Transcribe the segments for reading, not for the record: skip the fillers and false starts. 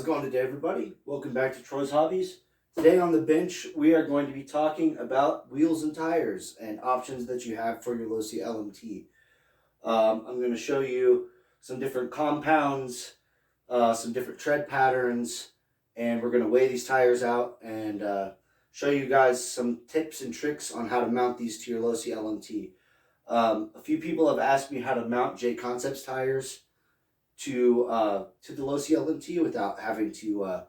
How's it going today, everybody? Welcome back to Troy's Hobbies. Today on the bench, we are going to be talking about wheels and tires and options that you have for your Losi LMT. I'm going to show you some different compounds, some different tread patterns, and we're going to weigh these tires out and show you guys some tips and tricks on how to mount these to your Losi LMT. A few people have asked me how to mount JConcepts tires to the Losi LMT without having to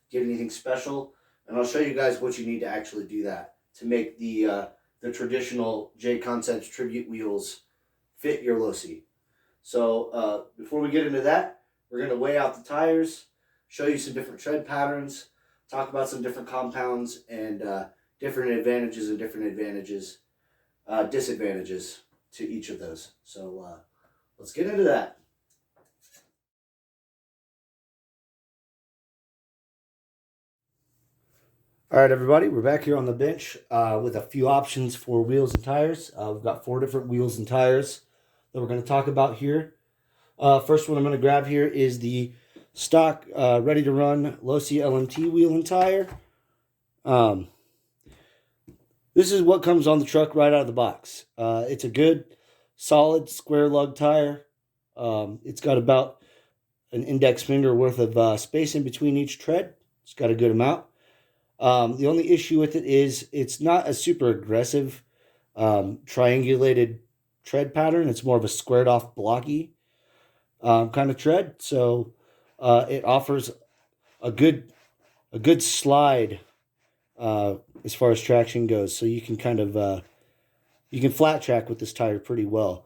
get anything special, and I'll show you guys what you need to actually do that to make the traditional JConcepts tribute wheels fit your Losi. So before we get into that, we're going to weigh out the tires, show you some different tread patterns, talk about some different compounds and different advantages and disadvantages to each of those. So let's get into that. All right, everybody, we're back here on the bench with a few options for wheels and tires. We've got 4 different wheels and tires that we're going to talk about here. First one I'm going to grab here is the stock ready-to-run Losi LMT wheel and tire. This is what comes on the truck right out of the box. It's a good, solid, square lug tire. It's got about an index finger worth of space in between each tread. It's got a good amount. The only issue with it is it's not a super aggressive triangulated tread pattern. It's more of a squared off blocky kind of tread. So it offers a good slide as far as traction goes. So you can kind of you can flat track with this tire pretty well.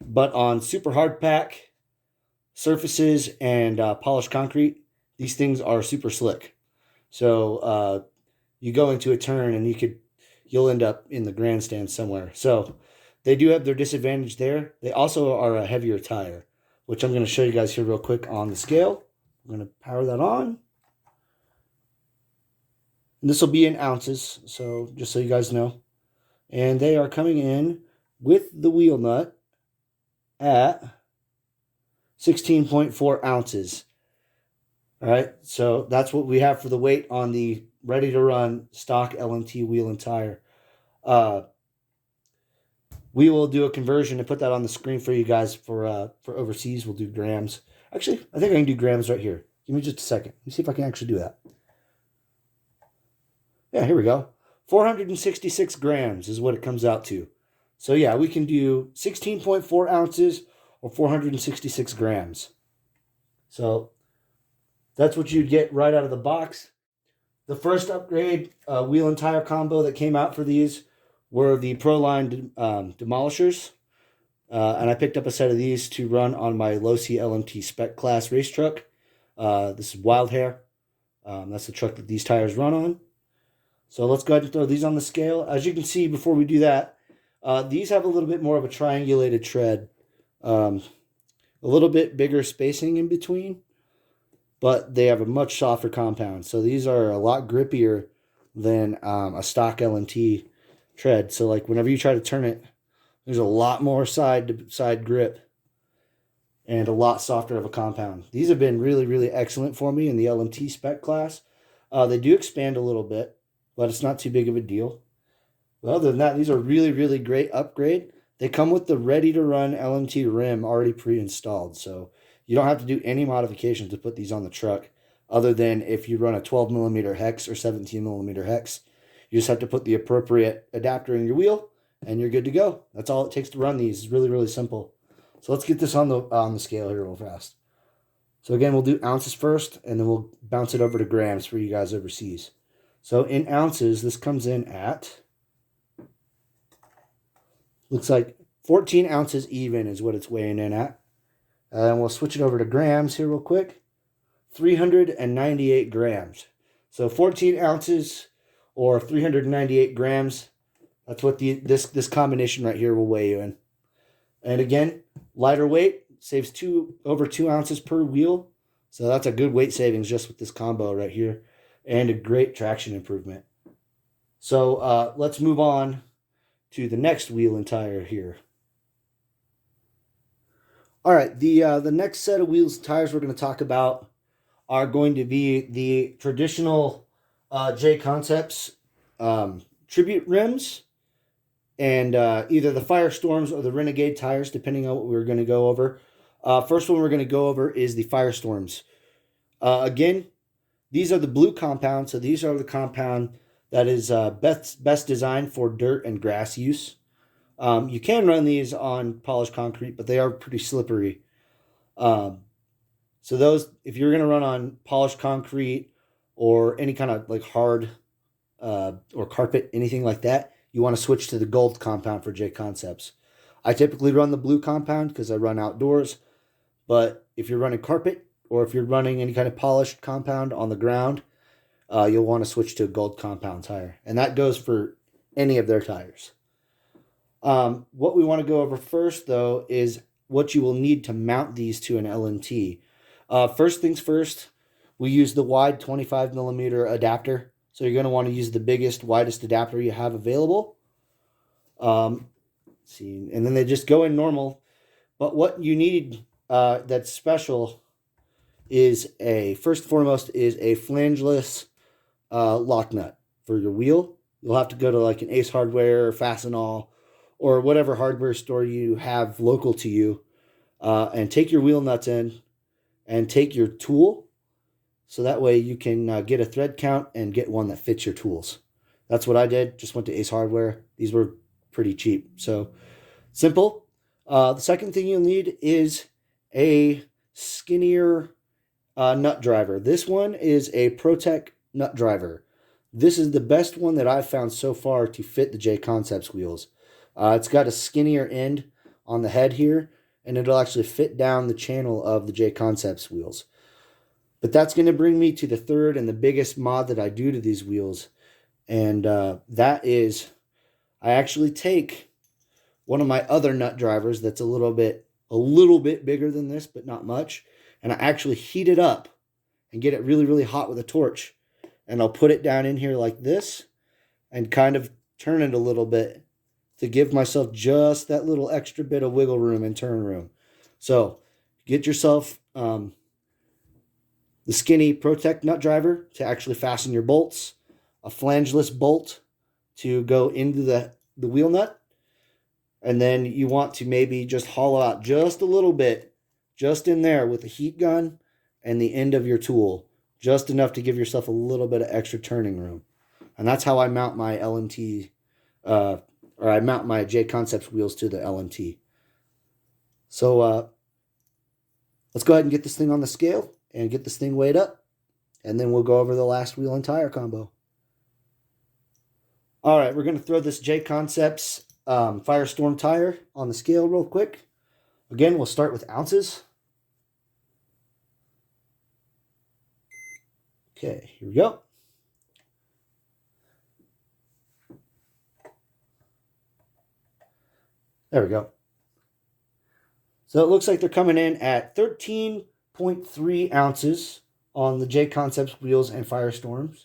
But on super hard pack surfaces and polished concrete, these things are super slick. So you go into a turn and you'll end up in the grandstand somewhere. So they do have their disadvantage there. They also are a heavier tire, which I'm going to show you guys here real quick on the scale. I'm going to power that on. And this will be in ounces, so just so you guys know. And they are coming in with the wheel nut at 16.4 ounces. All right, so that's what we have for the weight on the ready-to-run stock LMT wheel and tire. We will do a conversion and put that on the screen for you guys for overseas. We'll do grams. Actually, I think I can do grams right here. Give me just a second. Let me see if I can actually do that. Yeah, here we go. 466 grams is what it comes out to. So yeah, we can do 16.4 ounces or 466 grams. So that's what you'd get right out of the box. The first upgrade wheel and tire combo that came out for these were the Proline Demolishers. And I picked up a set of these to run on my Losi LMT Spec Class race truck. This is Wild Hair. That's the truck that these tires run on. So let's go ahead and throw these on the scale. As you can see, before we do that, these have a little bit more of a triangulated tread. A little bit bigger spacing in between, but they have a much softer compound. So these are a lot grippier than a stock LMT tread. So like whenever you try to turn it, there's a lot more side-to-side grip and a lot softer of a compound. These have been really, really excellent for me in the LMT spec class. They do expand a little bit, but it's not too big of a deal. But other than that, these are really, really great upgrade. They come with the ready-to-run LMT rim already pre-installed, so you don't have to do any modifications to put these on the truck, other than if you run a 12mm hex or 17mm hex. You just have to put the appropriate adapter in your wheel, and you're good to go. That's all it takes to run these. It's really, really simple. So let's get this on the scale here real fast. So again, we'll do ounces first, and then we'll bounce it over to grams for you guys overseas. So in ounces, this comes in at, looks like 14 ounces even is what it's weighing in at. And we'll switch it over to grams here real quick. 398 grams. So 14 ounces or 398 grams. That's what this combination right here will weigh you in. And again, lighter weight, saves over 2 ounces per wheel. So that's a good weight savings just with this combo right here. And a great traction improvement. So let's move on to the next wheel and tire here. All right, the next set of wheels and tires we're going to talk about are going to be the traditional JConcepts tribute rims, and either the Firestorms or the Renegade tires, depending on what we're going to go over. First one we're going to go over is the Firestorms. Again, these are the blue compound, so these are the compound that is best designed for dirt and grass use. You can run these on polished concrete, but they are pretty slippery. So those, if you're going to run on polished concrete or any kind of like hard or carpet, anything like that, you want to switch to the gold compound for JConcepts. I typically run the blue compound because I run outdoors, but if you're running carpet or if you're running any kind of polished compound on the ground, you'll want to switch to a gold compound tire. And that goes for any of their tires. What we want to go over first, though, is what you will need to mount these to an LMT. First things first, we use the wide 25 millimeter adapter. So you're going to want to use the biggest, widest adapter you have available. See, and then they just go in normal. But what you need that's special is first and foremost, is a flangeless lock nut for your wheel. You'll have to go to like an Ace Hardware or Fastenal or whatever hardware store you have local to you, and take your wheel nuts in and take your tool. So that way you can get a thread count and get one that fits your tools. That's what I did. Just went to Ace Hardware. These were pretty cheap. So simple. The second thing you'll need is a skinnier nut driver. This one is a ProTech nut driver. This is the best one that I've found so far to fit the JConcepts wheels. It's got a skinnier end on the head here, and it'll actually fit down the channel of the JConcepts wheels. But that's going to bring me to the third and the biggest mod that I do to these wheels. And that is, I actually take one of my other nut drivers that's a little bit bigger than this, but not much. And I actually heat it up and get it really, really hot with a torch. And I'll put it down in here like this and kind of turn it a little bit to give myself just that little extra bit of wiggle room and turn room. So get yourself the skinny ProTech nut driver to actually fasten your bolts, a flangeless bolt to go into the wheel nut, and then you want to maybe just hollow out just a little bit, just in there with a heat gun and the end of your tool, just enough to give yourself a little bit of extra turning room. And that's how I mount my LMT, or I mount my JConcepts wheels to the LMT. So let's go ahead and get this thing on the scale and get this thing weighed up, and then we'll go over the last wheel and tire combo. All right, we're going to throw this JConcepts Firestorm tire on the scale real quick. Again, we'll start with ounces. Okay, here we go. There we go. So it looks like they're coming in at 13.3 ounces on the JConcepts wheels and Firestorms.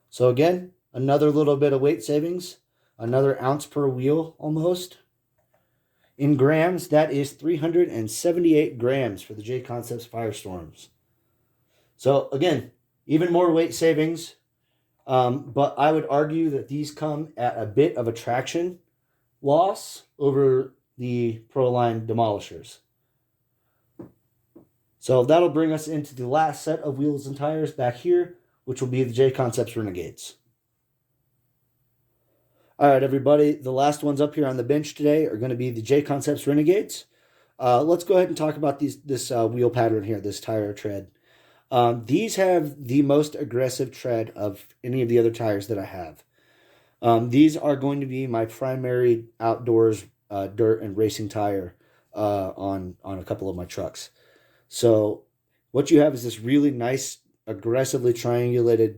So again, another little bit of weight savings, another ounce per wheel almost. In grams, that is 378 grams for the JConcepts Firestorms. So again, even more weight savings, but I would argue that these come at a bit of a traction loss over the Proline Demolishers. So that'll bring us into the last set of wheels and tires back here, which will be the JConcepts Renegades. All right, everybody, the last ones up here on the bench today are going to be the JConcepts Renegades. Let's go ahead and talk about this wheel pattern here, this tire tread. These have the most aggressive tread of any of the other tires that I have. These are going to be my primary outdoors dirt and racing tire on a couple of my trucks. So what you have is this really nice, aggressively triangulated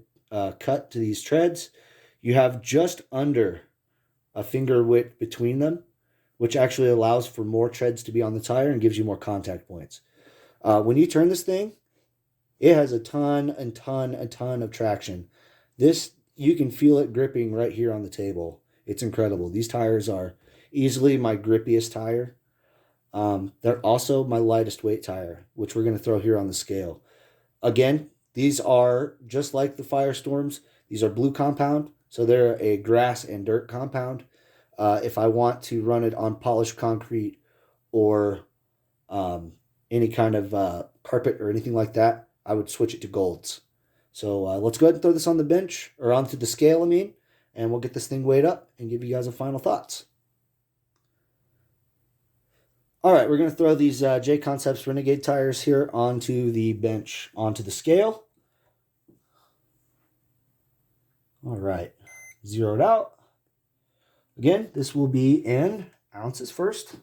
cut to these treads. You have just under a finger width between them, which actually allows for more treads to be on the tire and gives you more contact points. When you turn this thing, it has a ton of traction. This, you can feel it gripping right here on the table. It's incredible. These tires are easily my grippiest tire. They're also my lightest weight tire, which we're going to throw here on the scale. Again, These are just like the Firestorms. These are blue compound, so they're a grass and dirt compound. If I want to run it on polished concrete or any kind of carpet or anything like that, I would switch it to golds. So let's go ahead and throw this on the bench, or onto the scale, I mean, and we'll get this thing weighed up and give you guys a final thoughts. All right, we're going to throw these JConcepts Renegade tires here onto the bench, onto the scale. All right, zeroed out. Again, this will be in ounces first.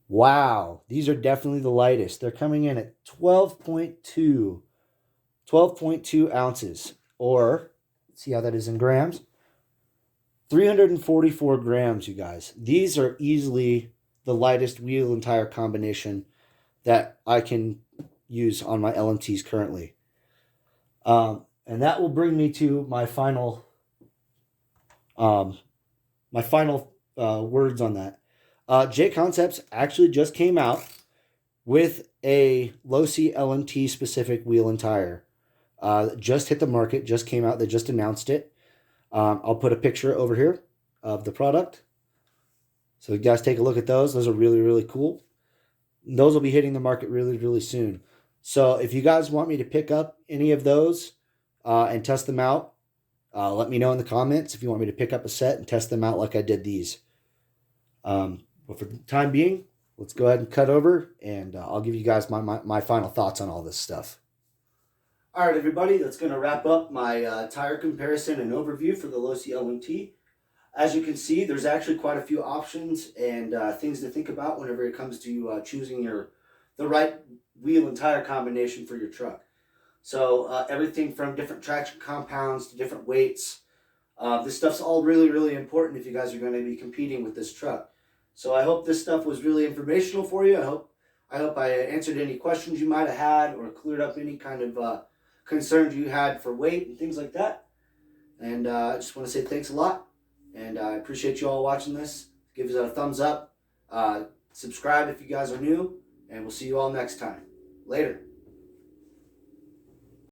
Wow, these are definitely the lightest. They're coming in at 12.2 ounces, or let's see how that is in grams. 344 grams, you guys. These are easily the lightest wheel and tire combination that I can use on my LMTs currently. And that will bring me to my final words on that. JConcepts actually just came out with a Losi LMT specific wheel and tire. Just hit the market, just came out, they just announced it. I'll put a picture over here of the product. So you guys take a look at those. Those are really, really cool. Those will be hitting the market really, really soon. So if you guys want me to pick up any of those and test them out, let me know in the comments if you want me to pick up a set and test them out like I did these. But for the time being, let's go ahead and cut over, and I'll give you guys my final thoughts on all this stuff. All right, everybody, that's going to wrap up my tire comparison and overview for the Losi LMT. As you can see, there's actually quite a few options and things to think about whenever it comes to choosing the right wheel and tire combination for your truck. So everything from different traction compounds to different weights. This stuff's all really, really important if you guys are going to be competing with this truck. So I hope this stuff was really informational for you. I hope I answered any questions you might have had or cleared up any kind of concerns you had for weight and things like that. And I just want to say thanks a lot. And I appreciate you all watching this. Give us a thumbs up. Subscribe if you guys are new. And we'll see you all next time. Later.